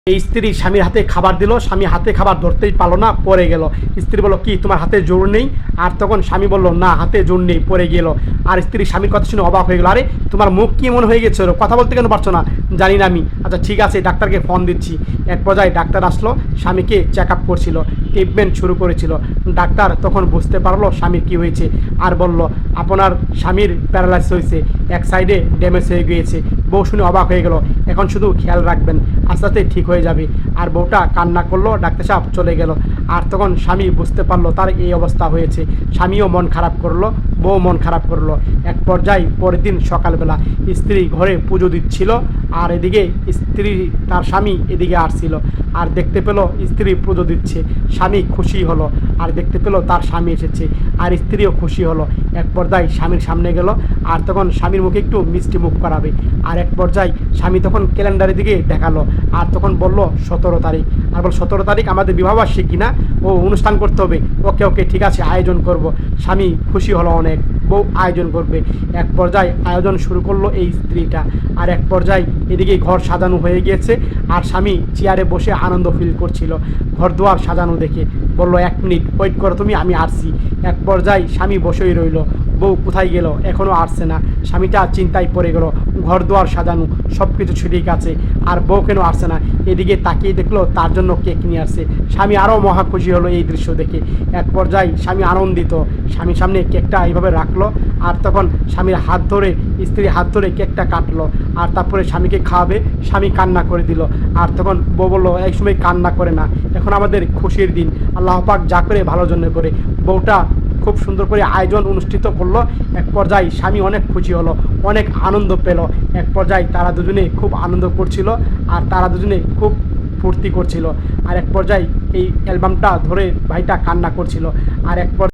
এই স্ত্রী স্বামীর হাতে খাবার দিল, স্বামী হাতে খাবার ধরতেই পারলো না, পড়ে গেল। স্ত্রী বলল, কি তোমার হাতে জোর নেই? আর তখন স্বামী বলল, না হাতে জোর নেই, পড়ে গেল। আর স্ত্রী স্বামীর কথা শুনে অবাক হয়ে গেল, আরে তোমার মুখ কি এমন হয়ে গেছে, কথা বলতে কেন পারছো না? জানি না আমি, আচ্ছা ঠিক আছে ডাক্তারকে ফোন দিচ্ছি। এক পর্যায়ে ডাক্তার আসলো, স্বামীকে চেক আপ করছিল, ট্রিটমেন্ট শুরু করেছিল। ডাক্তার তখন বুঝতে পারলো স্বামীর কি হয়েছে, আর বলল, আপনার স্বামীর প্যারালাইসিস হয়েছে, এক সাইডে ড্যামেজ হয়ে গিয়েছে। বউ শুনে অবাক হয়ে গেল, এখন শুধু খেয়াল রাখবেন, আস্তে আস্তে ঠিক হয়ে যাবে। আর বউটা কান্না করলো, ডাক্তার সাহেব চলে গেল। আর তখন স্বামী বুঝতে পারলো তার এই অবস্থা হয়েছে। স্বামীও মন খারাপ করলো, বউ মন খারাপ করলো। এক পর্যায়ে পরের দিন সকালবেলা স্ত্রী ঘরে পুজো দিচ্ছিল, আর এদিকে স্ত্রী তার স্বামী এদিকে আসছিল। আর দেখতে পেলো স্ত্রী পুজো দিচ্ছে, স্বামী খুশি হলো। আর দেখতে পেলো তার স্বামী এসেছে, আর স্ত্রীও খুশি হলো। এক পর্যায়ে স্বামীর সামনে গেল, আর তখন স্বামীর মুখে একটু মিষ্টি মুখ করাবে। আর এক পর্যায়ে স্বামী তখন ক্যালেন্ডারের দিকে দেখালো, আর তখন বলল 17 তারিখ। আর বল 17 তারিখ আমাদের বিবাহবার্ষিকী না, ও অনুষ্ঠান করতে হবে। ওকে ওকে ঠিক আছে, আয়োজন করব। স্বামী খুশি হলো অনেক, বউ আয়োজন করবে। এক পর্যায়ে আয়োজন শুরু করলো এই স্ত্রীটা। আর এক পর্যায়ে এদিকে ঘর সাজানো হয়ে গিয়েছে, আর স্বামী চেয়ারে বসে আনন্দ ফিল করছিল ঘর দুয়ার সাজানো দেখে। বলল, 1 মিনিট ওয়েট করো তুমি, আমি আসছি। এক পর্যায়ে স্বামী বসেই রইল, বউ কোথায় গেল, এখনও আসছে না। স্বামীটা চিন্তায় পড়ে গেল, ঘর দুয়ার সাজানো সব কিছু ঠিক আছে, আর বউ কেন আসছে না? এদিকে তাকিয়ে দেখলো তার জন্য কেক নিয়ে আসছে। স্বামী আরও মহা খুশি হলো এই দৃশ্য দেখে। এক পর্যায়ে স্বামী আনন্দিত, স্বামীর সামনে কেকটা এইভাবে রাখলো, আর তখন স্বামীর হাত ধরে, স্ত্রীর হাত ধরে কেকটা কাটলো। আর তারপরে স্বামীকে খাওয়াবে, স্বামী কান্না করে দিল। আর তখন বউ বললো, এই সময় কান্না করে না, এখন আমাদের খুশির দিন, আল্লাহ পাক যা করে ভালোর জন্য করে। বউটা খুব সুন্দর করে আয়োজন অনুষ্ঠিত করলো। এক পর্যায়ে স্বামী অনেক খুশি হলো, অনেক আনন্দ পেল। এক পর্যায়ে তারা দুজনে খুব আনন্দ করছিল, আর তারা দুজনে খুব ফুর্তি করছিল। আর এক পর্যায়ে এই অ্যালবামটা ধরে ভাইটা কান্না করছিল। আর এক